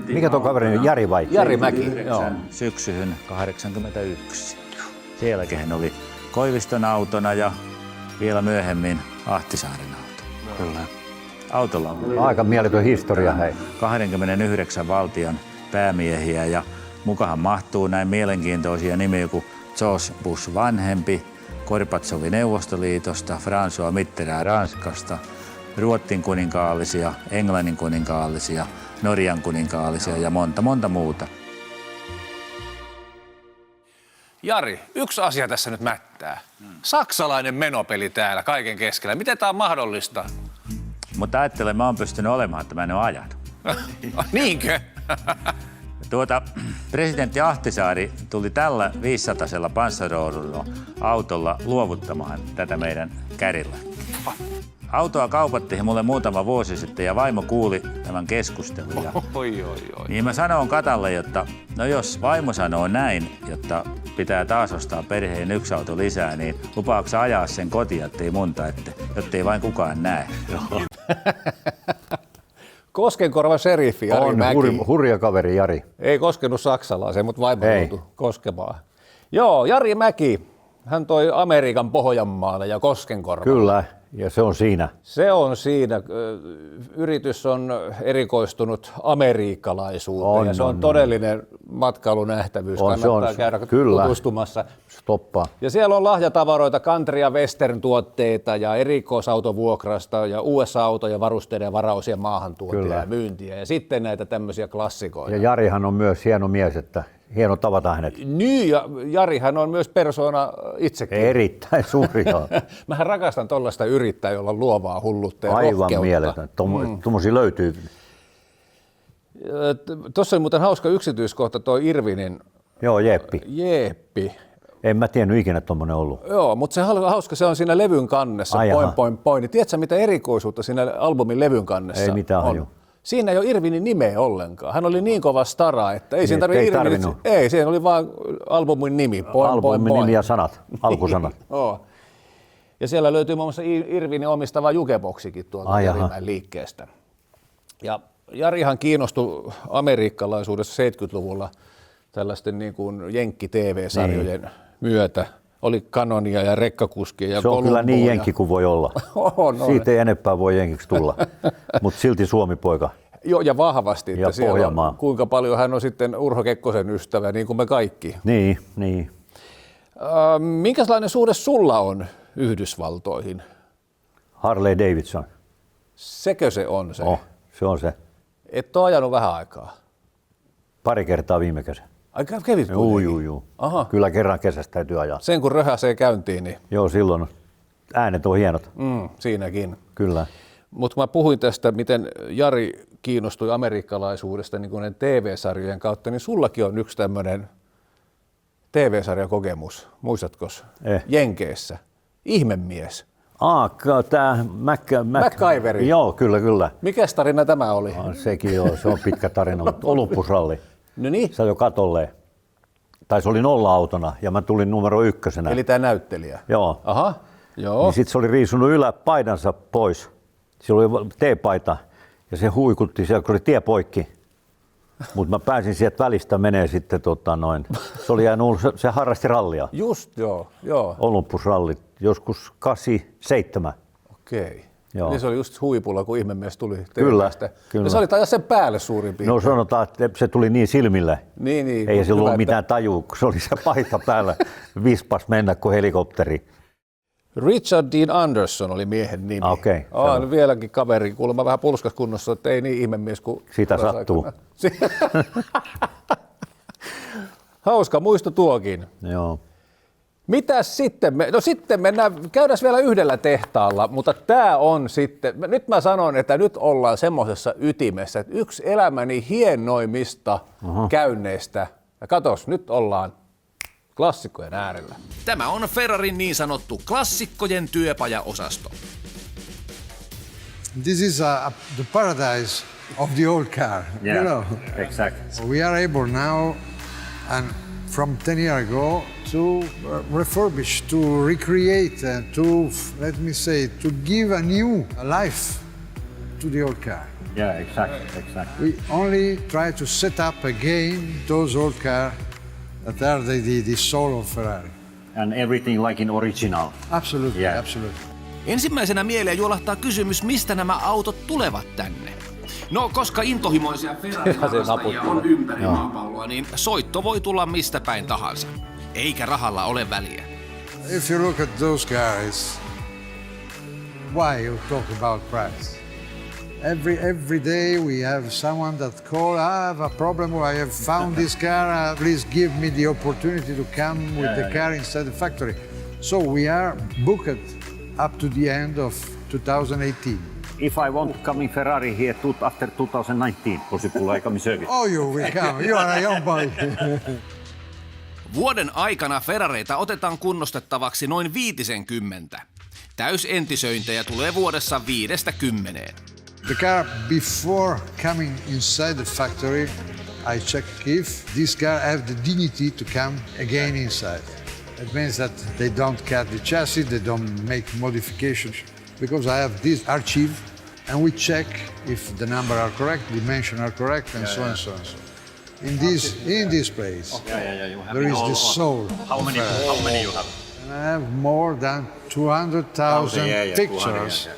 Mikä tuo kaveri on? Jari vai? Jari Mäki. Joo. Syksyhyn 81. Sen jälkeen oli Koiviston autona ja vielä myöhemmin Ahtisaaren auto. Kyllä. Autolla on aika mieletön historia, hei. 29 valtion päämiehiä ja mukahan mahtuu näin mielenkiintoisia nimiä kuin George Bush vanhempi, Gorbatsovin Neuvostoliitosta, François Mitterrand Ranskasta, Ruotsin kuninkaallisia, Englannin kuninkaallisia, Norjan kuninkaallisia ja monta muuta. Jari, yksi asia tässä nyt mättää. Saksalainen menopeli täällä kaiken keskellä. Miten tämä on mahdollista? Mutta ajattelen, mä oon pystynyt olemaan, että mä en ole ajanut. Niinkö? Presidentti Ahtisaari tuli tällä 500-sella panssaroidulla autolla luovuttamaan tätä meidän kärillä. Autoa kaupattiin mulle muutama vuosi sitten ja vaimo kuuli tämän keskustelun. Oi. Niin mä sanon Katalle, että no jos vaimo sanoo näin, jotta pitää taas ostaa perheen yksi auto lisää, niin lupaako sä ajaa sen kotiin, ettei monta, jottei vain kukaan näe. Koskenkorva seriffi Jari On Mäki. hurja kaveri Jari. Ei koskenut saksalaiseen, mutta vaimo joutui koskemaan. Joo, Jari Mäki. Hän toi Amerikan Pohjanmaalle ja Koskenkorvalle. Kyllä, ja se on siinä. Se on siinä. Yritys on erikoistunut amerikkalaisuuteen ja se on todellinen matkailunähtävyys. Kannattaa käydä tutustumassa. Stoppaa. Ja siellä on lahjatavaroita, country- ja western-tuotteita ja erikoisautovuokrasta ja USA-autojen varusteiden ja varausien maahantuontia ja myyntiä. Ja sitten näitä tämmöisiä klassikoita. Ja Jarihan on myös hieno mies, että hieno tavata hänet. Niin, ja Jarihan on myös persoona itsekin. Erittäin suuri. Mähän rakastan tollaista yrittää, jolla on luovaa hullutta ja rohkeutta. Aivan mieletön. Tuommoisia löytyy. Tuossa oli muuten hauska yksityiskohta toi Irvinin. Joo, Jeeppi. En mä tiennyt ikinä tuommoinen ollut. Joo, mutta se hauska, se on siinä levyn kannessa. Point. Tiedätkö mitä erikoisuutta siinä albumin levyn kannessa ei mitään on? haju. Siinä ei ole Irvinin nimeä ollenkaan. Hän oli niin kova stara, että ei siinä tarvinnut. Ei, siinä oli vaan albumin nimi. Albumin nimi ja sanat, alkusanat. Joo. Ja siellä löytyy muun muassa Irvinin omistava jukeboksikin tuolta Jarimäen liikkeestä. Ja Jarihan kiinnostui amerikkalaisuudessa 70-luvulla tällaisten niin kuin jenkki-TV-sarjojen myötä. Oli kanonia ja rekkakuskia ja se on kyllä niin jenkki kuin voi olla. Siitä ei enempää voi jenkiksi tulla, mutta silti Suomi-poika. Joo, ja vahvasti, ja että siellä on, kuinka paljon hän on sitten Urho Kekkosen ystävä, niin kuin me kaikki. Niin. Minkälainen suhde sulla on Yhdysvaltoihin? Harley Davidson. Sekö se on se? Se on se. Et ole ajanut vähän aikaa? Pari kertaa viime kesä. Aika kävit kuitenkin? Juu. Kyllä kerran kesästä täytyy ajaa. Sen kun röhäsee käyntiin, niin... Joo, silloin äänet on hienot. Siinäkin. Kyllä. Mutta kun mä puhuin tästä, miten Jari kiinnostui amerikkalaisuudesta niin kuin TV-sarjojen kautta, niin sullakin on yksi tämmöinen TV-sarjakokemus. Muistatko? Jenkeissä. Ihmemies. Tämä MacGyveri. Joo, kyllä. Mikäs tarina tämä oli? Sekin joo, se on pitkä tarina, mutta Olympusralli. No niin. Se ajoi katolle. Tai se oli nolla-autona ja mä tulin numero 1. Eli tämä näyttelijä? Joo. Aha, joo. Niin sitten se oli riisunut yläpaidansa pois. Sillä oli T-paita ja se huikutti siellä, kun oli tie poikki. Mutta mä pääsin sieltä välistä menee sitten Se oli jäänyt, se harrasti rallia. Just, joo. Olympusrallit, joskus 87. Okei. Joo. Niin se oli just huipulla, kun ihmemies tuli Kyllä. Ja se oli taas sen päälle suurin piirtein. No sanotaan, että se tuli niin silmille. Niin. Ei sillä ollut mitään tajua, kun se oli se paita päällä. Vispas mennä kuin helikopteri. Richard Dean Anderson oli miehen nimi. Okei. Vieläkin kaveri, kuulemma vähän pulskas kunnossa, että ei niin ihmemies kuin... Sitä sattuu. Hauska muisto tuokin. Joo. Mitäs sitten? No sitten käydään vielä yhdellä tehtaalla, mutta tämä on sitten, nyt mä sanon, että nyt ollaan semmoisessa ytimessä, että yksi elämäni hienoimmista käynneistä, ja katos, nyt ollaan klassikkojen äärellä. Tämä on Ferrarin niin sanottu klassikkojen työpajaosasto. This is the paradise of the old car. Yeah, you know? exactly. We are able now, and from 10 years ago, to refurbish, to recreate, to give a new life to the old car. Yeah, exactly. We only try to set up again those old cars that are the soul of Ferrari. And everything like in original. Absolutely, absolutely. Ensimmäisenä mieleen juolahtaa kysymys, mistä nämä autot tulevat tänne. No, koska intohimoisia Ferrari-harrastajia on ympäri maapalloa, niin soitto voi tulla mistä päin tahansa. Eikä rahalla ole väliä. If you look at those guys, why you talk about price. Every day we have someone that call, I have a problem, I have found this car, please give me the opportunity to come with the car inside the factory. So we are booked up to the end of 2018. If I want to come in Ferrari here after 2019, possible I come service. Oh, you will come, you are a young boy. Vuoden aikana Ferrareita otetaan kunnostettavaksi noin 50. Täysentisöintejä tulee vuodessa 5-10. The car, before coming inside the factory, I check if this car have the dignity to come again inside. It means that they don't cut the chassis, they don't make modifications, because I have this archive, and we check if the number are correct, dimension are correct, and so on and so on. In this place, there is the soul. How many you have? And I have more than 200,000 pictures.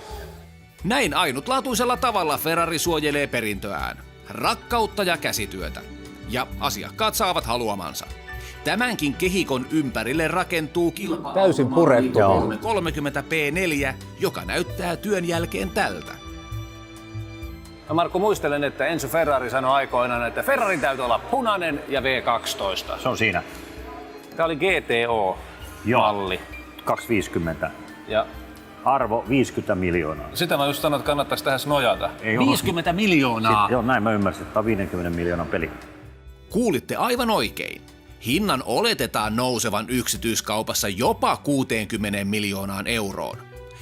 Näin ainutlaatuisella tavalla Ferrari suojelee perintöään, rakkautta ja käsityötä. Ja asiakkaat saavat haluamansa. Tämänkin kehikon ympärille rakentuu Täysin purettu. 30 P4, joka näyttää työn jälkeen tältä. Markku, muistelen, että Enzo Ferrari sanoi aikoinaan, että Ferrarin täytyy olla punainen ja V12. Se on siinä. Tämä oli GTO-malli. 250. Ja Arvo 50 miljoonaa. sitä mä just sanoin, että kannattaisi tähän nojata. 50 miljoonaa! Joo, näin mä ymmärsin, että on 50 miljoonan peli. Kuulitte aivan oikein. Hinnan oletetaan nousevan yksityiskaupassa jopa 60 miljoonaan euroon.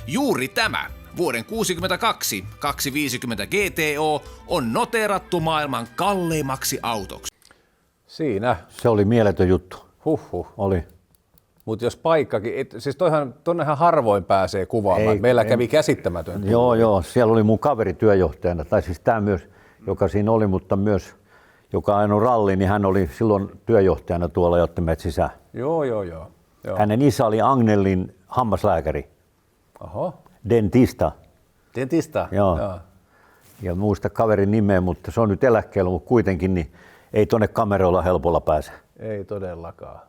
Juuri tämä, vuoden 1962 250 GTO, on noteerattu maailman kalleimmaksi autoksi. Siinä. Se oli mieletön juttu. Huhhuh. Oli. Mutta jos paikkakin, siis tonnehan harvoin pääsee kuvaamaan. Meillä kävi käsittämätön. Joo, siellä oli mun kaveri työjohtajana, tai siis tämä myös, joka siinä oli, mutta myös, joka aina ralli, niin hän oli silloin työjohtajana tuolla, jotta menet sisään. Joo. Hänen isä oli Agnellin hammaslääkäri. Oho. Dentista. Joo. Ja muista kaverin nimeä, mutta se on nyt eläkkeellä, mutta kuitenkin niin ei tonne kameroilla helpolla pääse. Ei todellakaan.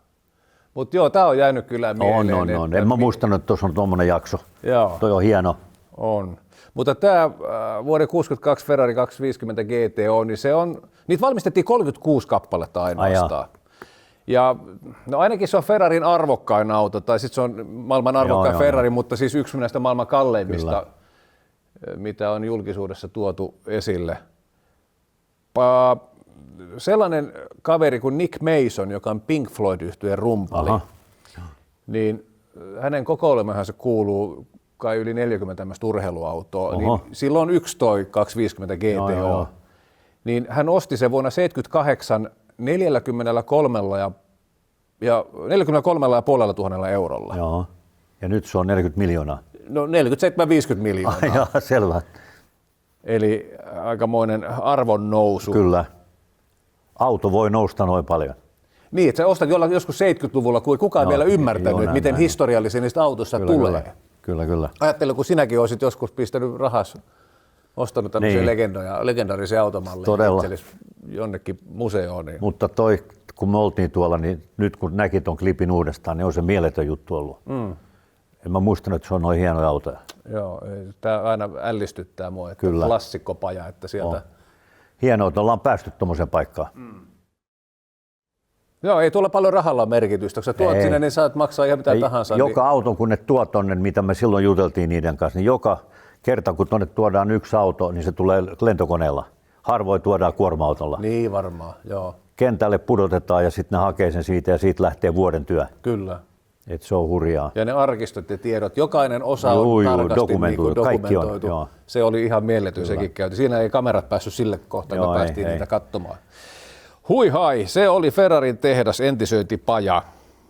Mutta joo, tää on jäänyt kyllä mieleen. On. En mä muistanut, että tuossa on tuommoinen jakso. Joo. Toi on hieno. On. Mutta tämä vuoden 62 Ferrari 250 GTO, niin se on, niitä valmistettiin 36 kappaletta ainoastaan. Ja no ainakin se on Ferrarin arvokkain auto, tai sitten se on maailman arvokkain Ferrari, mutta siis yksi näistä maailman kalleimmista, mitä on julkisuudessa tuotu esille. Sellainen kaveri kuin Nick Mason, joka on Pink Floyd-yhtyeen rumpali, niin hänen kokoelmaansa se kuuluu kai yli 40 tämmöistä urheiluautoa, niin silloin on yksi toi 250 GTO. Niin hän osti sen vuonna 1978 43 500 eurolla. Joo. Ja nyt se on 40 miljoonaa. No 47-50 miljoonaa. Joo, selvä. Eli aikamoinen arvon nousu. Kyllä. Auto voi nousta noin paljon. Niin, että sä ostat joskus 70-luvulla, kun ei kukaan vielä ymmärtänyt, miten historiallisia niistä autosta tulee. Kyllä. Ajattelen, kun sinäkin olisit joskus pistänyt rahas, ostanut tämmöisiä legendaarisia automalleja. Todella. Jonnekin museoon. Niin. Mutta kun me oltiin tuolla, niin nyt kun näki ton klipin uudestaan, niin on se mieletön juttu ollut. En mä muistanut, että se on noin hienoja autoja. Joo, tämä aina ällistyttää mua, että klassikkopaja, että sieltä... Hienoa, että ollaan päästy tuommoiseen paikkaan. Joo, ei tuolla paljon rahalla ole merkitystä. Kun sä tuot sinne, niin saat maksaa ihan mitä tahansa. Joka auton, kun ne tuo tonne, mitä me silloin juteltiin niiden kanssa, niin joka kerta, kun tonne tuodaan yksi auto, niin se tulee lentokoneella. Harvoin tuodaan kuorma-autolla. Niin varmaan, joo. Kentälle pudotetaan ja sitten ne hakee sen siitä ja siitä lähtee vuoden työ. Kyllä. Et se on hurjaa. Ja ne arkistot ja tiedot, jokainen osa on tarkasti dokumentoitu. Kaikki on, se oli ihan mieletön sekin käyty. Siinä ei kamerat päässyt sille kohtaan, me päästiin niitä katsomaan. Hui hai, se oli Ferrarin tehdas, entisöintipaja.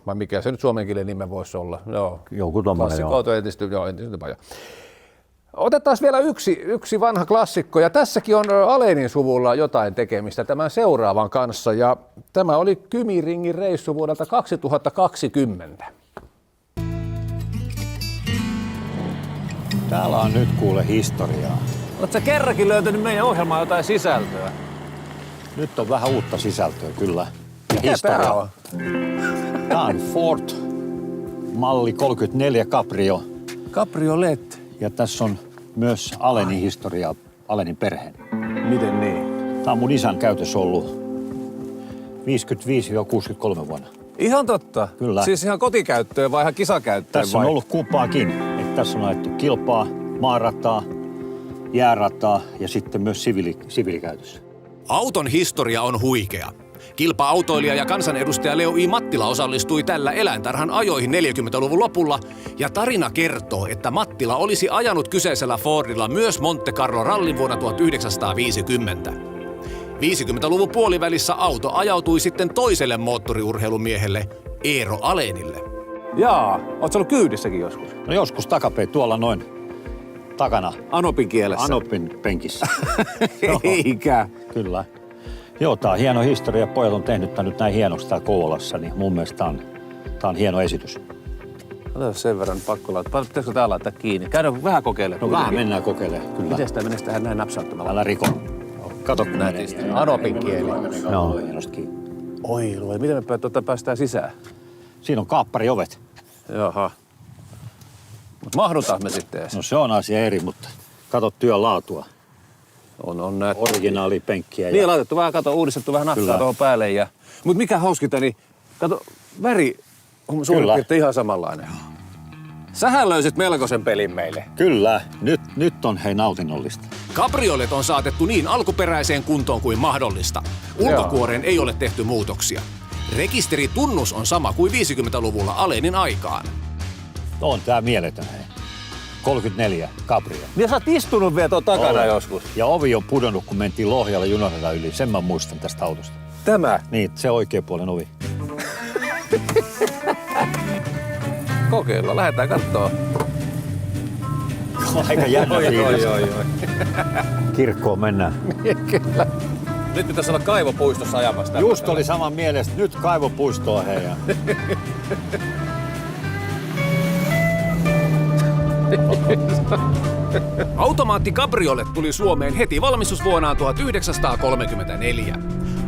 Vai mikä se nyt suomen kielen nimen voisi olla? Joo. Joku tommoinen, entisöintipaja. Otetaan vielä yksi vanha klassikko, ja tässäkin on Alenin suvulla jotain tekemistä tämän seuraavan kanssa, ja tämä oli Kymi-ringin reissu vuodelta 2020. Täällä on nyt kuule historiaa. Oletko sä kerrankin löytänyt meidän ohjelmaan jotain sisältöä? Nyt on vähän uutta sisältöä, kyllä. Mikä tää on? Tää on Ford malli 34 Cabrio. Cabriolet. Ja tässä on myös Alenin historia, Alenin perheen. Miten niin? Tämä on mun isän käytössä ollut 55-63 vuonna. Ihan totta. Kyllä. Siis ihan kotikäyttöön vai ihan kisakäyttöön? Tässä on ollut kumpaakin. Että tässä on ajettu kilpaa, maarataa, jäärataa ja sitten myös siviilikäytössä. Auton historia on huikea. Kilpa-autoilija ja kansanedustaja Leo I. Mattila osallistui tällä eläintarhan ajoihin 40-luvun lopulla, ja tarina kertoo, että Mattila olisi ajanut kyseisellä Fordilla myös Monte Carlo rallin vuonna 1950. 50-luvun puolivälissä auto ajautui sitten toiselle moottoriurheilumiehelle, Eero Alenille. Jaa, ootko ollut kyydissäkin joskus? No joskus takapein tuolla noin takana. Anopin kielessä. Anopin penkissä. Eikä. Kyllä. Joo, tää on hieno historia. Pojat on tehnyt tän nyt näin hienoksi täällä Kouvolassa, niin mun mielestä tää on hieno esitys. Otetaan sen verran pakko laittaa. Pitäisikö tää laittaa kiinni? Käydään vähän kokeilemaan. No vähän mennään kokeilemaan, kyllä. Miten sitä menee tähän näin napsauttamalla? Älä riko. Kato, kun menee. Anopin kieli. Joo. Oi, luo. Miten me päästään sisään? Siinä on kaappariovet. Jaha. Mut mahdutaan me sitten edes. No se on asia eri, mutta kato työn laatua. On näet. Originaali penkkiä. Niin, laitettu vähän, uudistettu vähän Kyllä. nahkaa tuohon päälle. Mut mikä hauskinta, niin kato, väri on suurin piirtein ihan samanlainen. Sähän löysit melkoisen pelin meille. Kyllä, nyt on hei nautinnollista. Kabriolet on saatettu niin alkuperäiseen kuntoon kuin mahdollista. Ulkokuoreen ei ole tehty muutoksia. Rekisteritunnus on sama kuin 50-luvulla Alenin aikaan. On tää mieletön hei. 34 Cabrio. Niin sä oot istunut vielä tuon takana Olen. joskus. Ja ovi on pudonnut, kun mentiin Lohjalla junaradan yli. Sen mä muistan tästä autosta. Tämä? Niin, se oikean puolen ovi. Kokeillaan, lähdetään kattoo. Aika jännä fiilis. Kirkkoon mennään. Kyllä. Nyt pitäisi olla kaivopuistossa ajamassa. Just oli saman mielestä. Nyt kaivopuistoa hei. Automaatti Cabriolet tuli Suomeen heti valmistusvuonnaan 1934.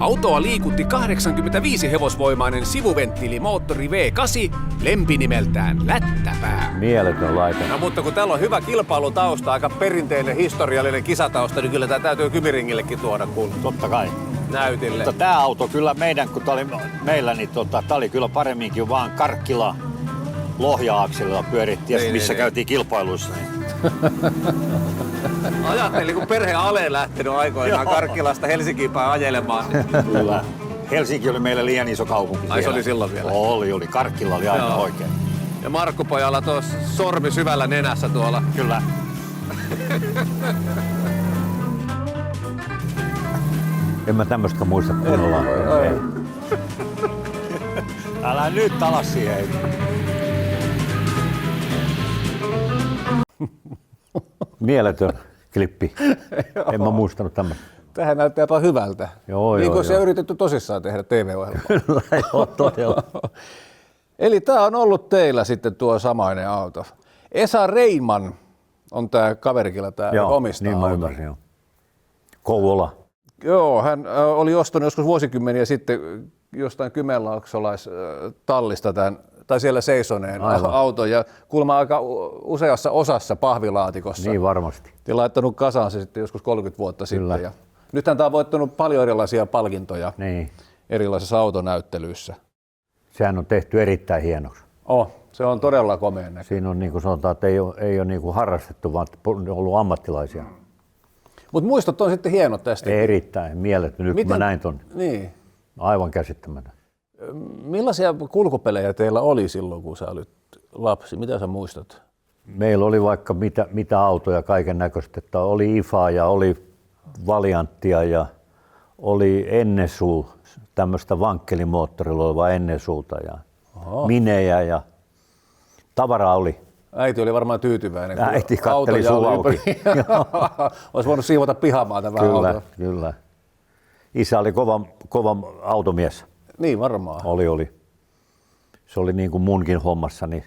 Autoa liikutti 85 hevosvoimainen sivuventtiilimoottori V8 lempinimeltään Lättäpää. Mieletön laite. No mutta kun täällä on hyvä kilpailutausta, aika perinteinen historiallinen kisatausta, niin kyllä tää täytyy Kymiringillekin tuoda kun Totta kai. näytille. Mutta tää auto kyllä meidän, kun tää oli meillä, niin tää oli kyllä paremminkin vaan Karkkila Lohja-akselilla pyörittiin ja missä käytiin kilpailuissa. Niin. Ajattelin, kun perhe Ale lähtenyt aikoinaan Karkkilasta Helsinkiin päin ajelemaan. Kyllä. Helsinki oli meillä liian iso kaupunki. Ai se oli silloin vielä? Oli. Karkkila oli aina oikein. Ja Markkupojalla tuossa sormi syvällä nenässä tuolla. Kyllä. En mä tämmöstä muista kunnolla. Ei. Älä nyt alas siihen. Mieletön klippi. En mä muistanut tämmöistä. Tähän näyttää jopa hyvältä. Niin kuin se yritetty tosissaan tehdä TV-ohjelmaa. Kyllä, joo, todella. Eli tää on ollut teillä sitten tuo samainen auto. Esa Reiman on tää kaverikilla tää omistaa niin mä ymmärsin, joo. Kouvola. Joo, hän oli ostanut joskus vuosikymmeniä sitten jostain kymenlaaksolaistallista tämän, tai siellä seisoneen auton ja kuulemma aika useassa osassa pahvilaatikossa. Niin varmasti. Ja laittanut kasaan se sitten joskus 30 vuotta Kyllä. sitten. Ja nythän tämä on voittanut paljon erilaisia palkintoja erilaisissa autonäyttelyissä. Sehän on tehty erittäin hienoksi. Se on todella komea näköinen. Siinä on niin kuin sanotaan, että ei ole niin kuin harrastettu, vaan on ollut ammattilaisia. Mutta muistot on sitten hienot tästä. Erittäin mieletön. Nyt kun mä näin ton. Niin. Aivan käsittämätön. Millaisia kulkupelejä teillä oli silloin, kun sä olit lapsi? Mitä sä muistat? Meillä oli vaikka mitä autoja kaiken näköistä. Oli IFA ja oli Valianttia ja oli Ennesu, tämmöistä vankkelimoottorilla olevaa Ennesuuta ja Minejä ja tavaraa oli. Äiti oli varmaan tyytyväinen. Äiti katteli suu auki. Olisi voinut siivota pihamaata vähän autoa. Kyllä. Isä oli kova automies. Niin varmaan. Oli. Se oli niin kuin munkin hommassa, niin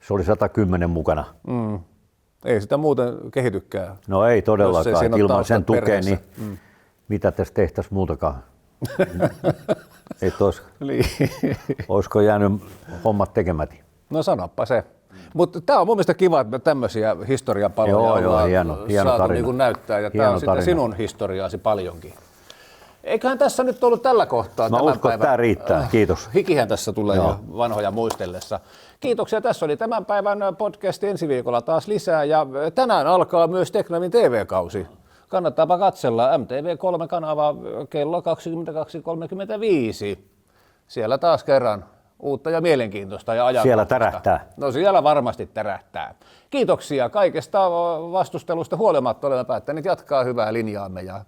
se oli 110 mukana. Ei sitä muuten kehitykään. No ei todellakaan. Ilman sen tukea, niin mitä tässä tehtäisiin muutakaan? Olisiko jäänyt hommat tekemäti? No sanoppa se. Mutta tämä on mun mielestä kiva, että me tämmöisiä historiapaloja ollaan hieno saatu tarina. niin kuin näyttää, ja tämä Hieno on sitten tarina. sinun historiaasi paljonkin. Eiköhän tässä nyt ollut tällä kohtaa Mä tämän uskon, että päivän. tämä riittää. Kiitos. Hikihän tässä tulee jo vanhoja muistellessa. Kiitoksia. Tässä oli tämän päivän podcast. Ensi viikolla taas lisää. Ja tänään alkaa myös Teknavin TV-kausi. Kannattaapa katsella MTV3-kanava kello 22.35. Siellä taas kerran uutta ja mielenkiintoista ja ajankohtaista. Siellä tärähtää. No siellä varmasti tärähtää. Kiitoksia kaikesta vastustelusta huolimatta. Olemme päättäneet jatkaa hyvää linjaamme. Ja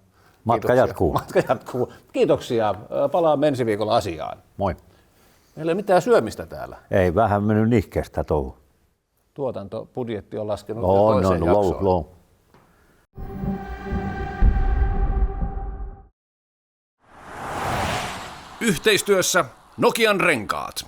Matka jatkuu. Matka jatkuu. Kiitoksia. Palaamme ensi viikolla asiaan. Moi. Meillä ei ole mitään syömistä täällä. Ei vähän mennyt nihkeestä touhu. Tuotantobudjetti on laskenut On, toiseen jaksoon. low. Yhteistyössä Nokian Renkaat.